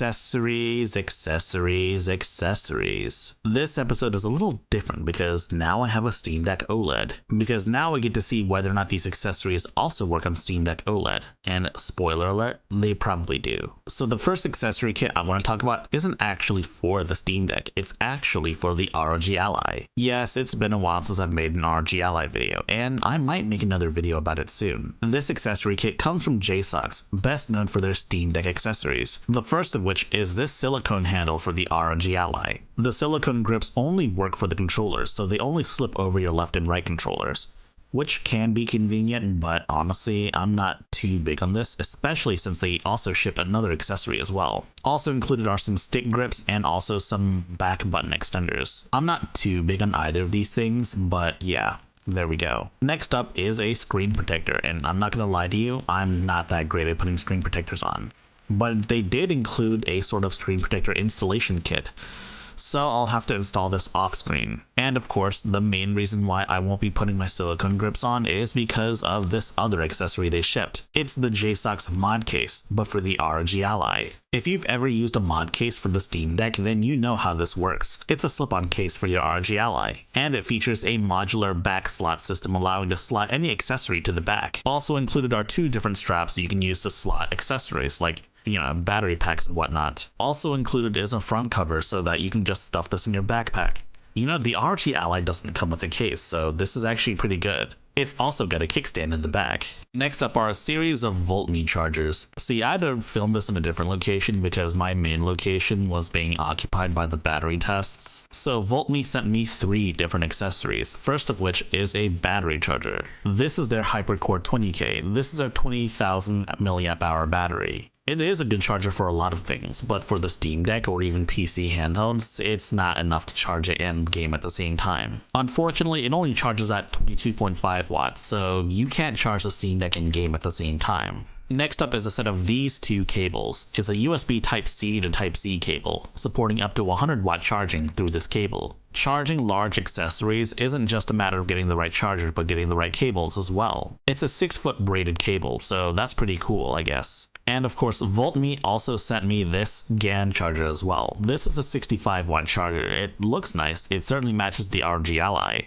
Accessories. This episode is a little different because now I have a Steam Deck OLED. Because now I get to see whether or not these accessories also work on Steam Deck OLED. And spoiler alert, they probably do. So the first accessory kit I want to talk about isn't actually for the Steam Deck, it's actually for the ROG Ally. Yes, it's been a while since I've made an ROG Ally video, and I might make another video about it soon. This accessory kit comes from JSaux, best known for their Steam Deck accessories. The first of which is this silicone handle for the ROG Ally. The silicone grips only work for the controllers, so they only slip over your left and right controllers, which can be convenient, but honestly, I'm not too big on this, especially since they also ship another accessory as well. Also included are some stick grips and also some back button extenders. I'm not too big on either of these things, but yeah. There we go. Next up is a screen protector, and I'm not gonna lie to you, I'm not that great at putting screen protectors on. But they did include a sort of screen protector installation kit, so I'll have to install this off screen. And of course, the main reason why I won't be putting my silicone grips on is because of this other accessory they shipped. It's the JSaux mod case, but for the ROG Ally. If you've ever used a mod case for the Steam Deck, then you know how this works. It's a slip-on case for your ROG Ally, and it features a modular back slot system allowing to slot any accessory to the back. Also included are two different straps you can use to slot accessories like battery packs and whatnot. Also included is a front cover so that you can just stuff this in your backpack. The ROG Ally doesn't come with a case, so this is actually pretty good. It's also got a kickstand in the back. Next up are a series of Voltme chargers. See, I had to film this in a different location because my main location was being occupied by the battery tests. So Voltme sent me 3 different accessories, first of which is a battery charger. This is their HyperCore 20K. This is a 20,000 mAh battery. It is a good charger for a lot of things, but for the Steam Deck or even PC handhelds, it's not enough to charge it and game at the same time. Unfortunately, it only charges at 22.5 watts, so you can't charge the Steam Deck and game at the same time. Next up is a set of these 2 cables. It's a USB Type-C to Type-C cable, supporting up to 100 watt charging through this cable. Charging large accessories isn't just a matter of getting the right charger, but getting the right cables as well. It's a 6-foot braided cable, so that's pretty cool, I guess. And of course, Voltme also sent me this GAN charger as well. This is a 65 watt charger. It looks nice. It certainly matches the ROG Ally.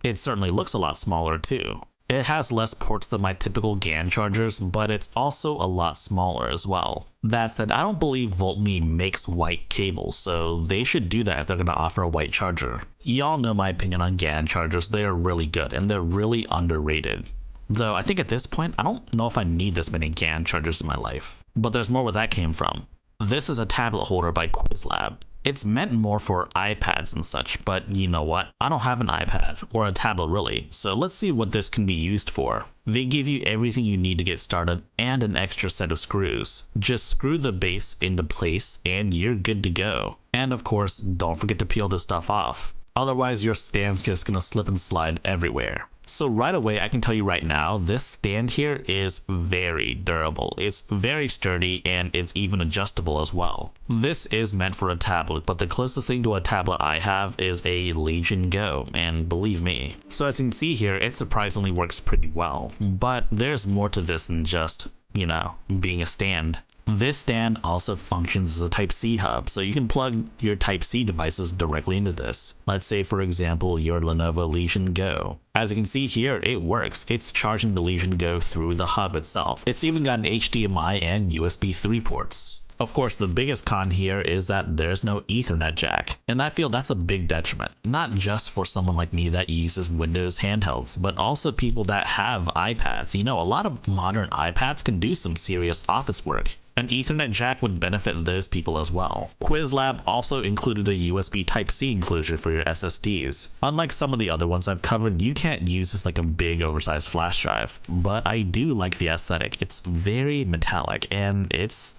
It certainly looks a lot smaller too. It has less ports than my typical GAN chargers, but it's also a lot smaller as well. That said, I don't believe Voltme makes white cables, so they should do that if they're going to offer a white charger. Y'all know my opinion on GAN chargers. They are really good and they're really underrated. Though I think at this point, I don't know if I need this many GAN chargers in my life. But there's more where that came from. This is a tablet holder by Quizlab. It's meant more for iPads and such, but you know what? I don't have an iPad, or a tablet really, so let's see what this can be used for. They give you everything you need to get started and an extra set of screws. Just screw the base into place and you're good to go. And of course, don't forget to peel this stuff off. Otherwise your stand's just gonna slip and slide everywhere. So right away, I can tell you right now, this stand here is very durable. It's very sturdy and it's even adjustable as well. This is meant for a tablet, but the closest thing to a tablet I have is a Legion Go, and believe me. So as you can see here, it surprisingly works pretty well. But there's more to this than just, being a stand. This stand also functions as a Type-C hub, so you can plug your Type-C devices directly into this. Let's say, for example, your Lenovo Legion Go. As you can see here, it works. It's charging the Legion Go through the hub itself. It's even got an HDMI and USB 3 ports. Of course, the biggest con here is that there's no Ethernet jack, and I feel that's a big detriment. Not just for someone like me that uses Windows handhelds, but also people that have iPads. A lot of modern iPads can do some serious office work. An Ethernet jack would benefit those people as well. Quizlab also included a USB Type-C enclosure for your SSDs. Unlike some of the other ones I've covered, you can't use this like a big oversized flash drive, but I do like the aesthetic. It's very metallic and it's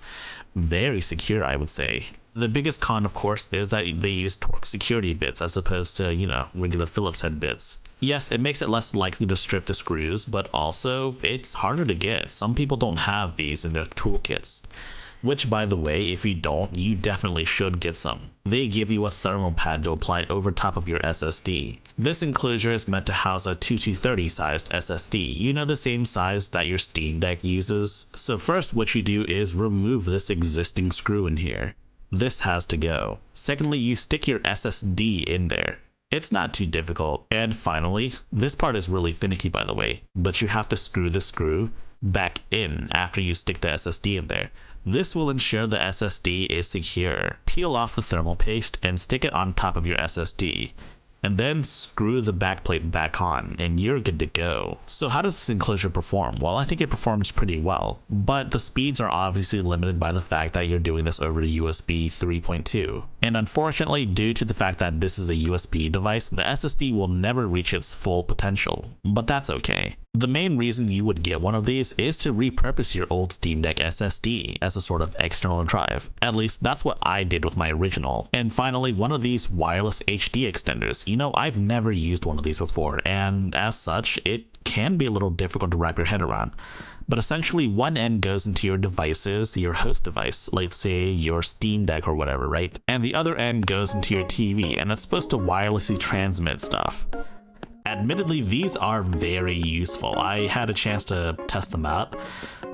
very secure, I would say. The biggest con, of course, is that they use Torx security bits as opposed to, regular Phillips head bits. Yes, it makes it less likely to strip the screws, but also it's harder to get. Some people don't have these in their toolkits. Which, by the way, if you don't, you definitely should get some. They give you a thermal pad to apply over top of your SSD. This enclosure is meant to house a 2230 sized SSD, the same size that your Steam Deck uses. So first what you do is remove this existing screw in here. This has to go. Secondly, you stick your SSD in there. It's not too difficult. And finally, this part is really finicky by the way, but you have to screw the screw back in after you stick the SSD in there. This will ensure the SSD is secure. Peel off the thermal paste and stick it on top of your SSD. And then screw the backplate back on and you're good to go. So how does this enclosure perform? Well, I think it performs pretty well, but the speeds are obviously limited by the fact that you're doing this over USB 3.2. And unfortunately, due to the fact that this is a USB device, the SSD will never reach its full potential, but that's okay. The main reason you would get one of these is to repurpose your old Steam Deck SSD as a sort of external drive. At least that's what I did with my original. And finally, one of these wireless HD extenders. You know, I've never used one of these before, and as such, it can be a little difficult to wrap your head around. But essentially, one end goes into your devices, your host device, let's say your Steam Deck or whatever, right? And the other end goes into your TV, and it's supposed to wirelessly transmit stuff. Admittedly, these are very useful. I had a chance to test them out.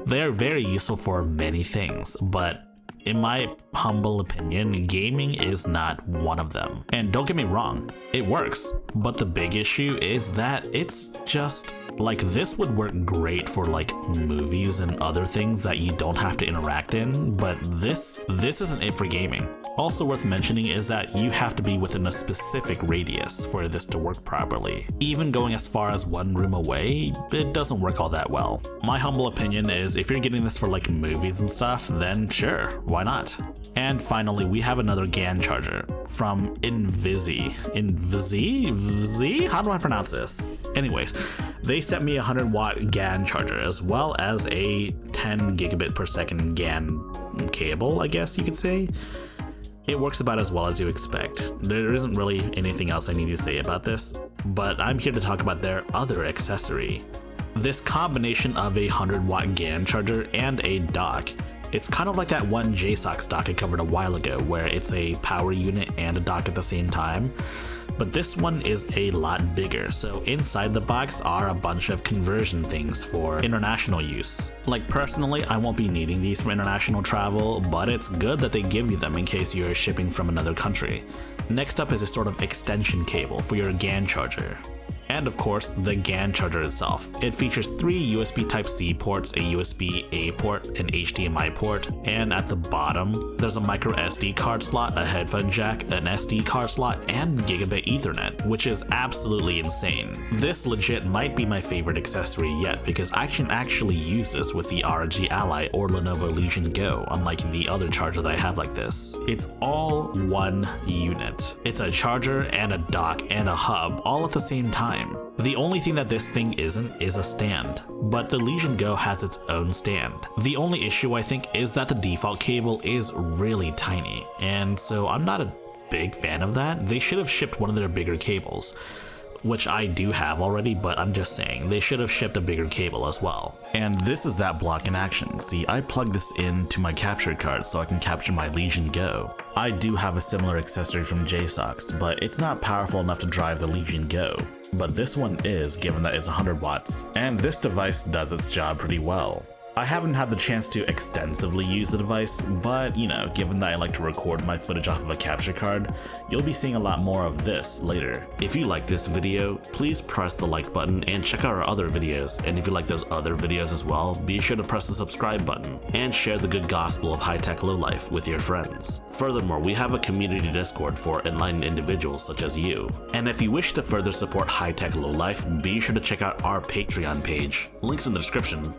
They're very useful for many things, but in my humble opinion, gaming is not one of them. And don't get me wrong, it works. But the big issue is that it's just like, this would work great for like movies and other things that you don't have to interact in, but this isn't it for gaming. Also worth mentioning is that you have to be within a specific radius for this to work properly. Even going as far as one room away, it doesn't work all that well. My humble opinion is if you're getting this for like movies and stuff, then sure, why not? And finally, we have another GAN charger from Invisi. Invisi? How do I pronounce this? Anyways, they sent me a 100-watt GAN charger as well as a 10 gigabit per second GAN cable, I guess you could say. It works about as well as you expect. There isn't really anything else I need to say about this, but I'm here to talk about their other accessory. This combination of a 100-watt GAN charger and a dock. It's kind of like that one JSaux dock I covered a while ago where it's a power unit and a dock at the same time. But this one is a lot bigger, so inside the box are a bunch of conversion things for international use. Like personally, I won't be needing these for international travel, but it's good that they give you them in case you're shipping from another country. Next up is a sort of extension cable for your GAN charger. And of course, the GAN charger itself. It features 3 USB Type-C ports, a USB-A port, an HDMI port, and at the bottom, there's a micro SD card slot, a headphone jack, an SD card slot, and gigabit Ethernet, which is absolutely insane. This legit might be my favorite accessory yet because I can actually use this with the ROG Ally or Lenovo Legion Go, unlike the other charger that I have like this. It's all one unit. It's a charger and a dock and a hub all at the same time. The only thing that this thing isn't is a stand, but the Legion Go has its own stand. The only issue I think is that the default cable is really tiny, and so I'm not a big fan of that. They should have shipped one of their bigger cables, which I do have already, but I'm just saying they should have shipped a bigger cable as well. And this is that block in action. See, I plugged this into my capture card so I can capture my Legion Go. I do have a similar accessory from JSaux, but it's not powerful enough to drive the Legion Go. But this one is, given that it's 100 watts, and this device does its job pretty well. I haven't had the chance to extensively use the device, but you know, given that I like to record my footage off of a capture card, you'll be seeing a lot more of this later. If you like this video, please press the like button and check out our other videos, and if you like those other videos as well, be sure to press the subscribe button, and share the good gospel of high-tech lowlife with your friends. Furthermore, we have a community Discord for enlightened individuals such as you. And if you wish to further support high-tech lowlife, be sure to check out our Patreon page. Links in the description.